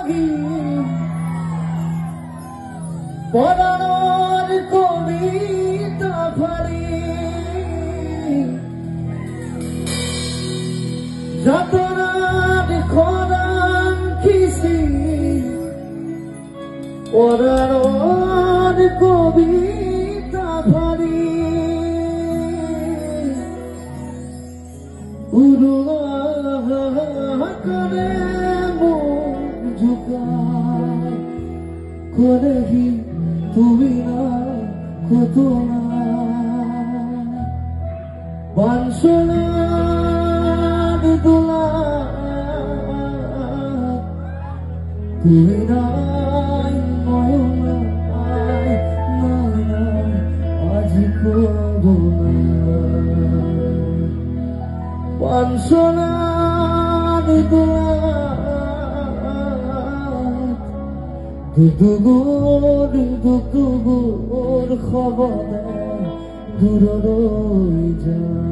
লাগি পরার কবিতা ফালি যতরাত খরাং খিসি পরার কবিতা ফালি উড়ুয়া করে মুখ ঝুঁকায় করে কি তুমি না কত না বাঁশনার দোলা তুমি নাই নয়নায় নয়নায় আজি করো না বাঁশনার দোলা দুগুর খবর দূর রই যায়।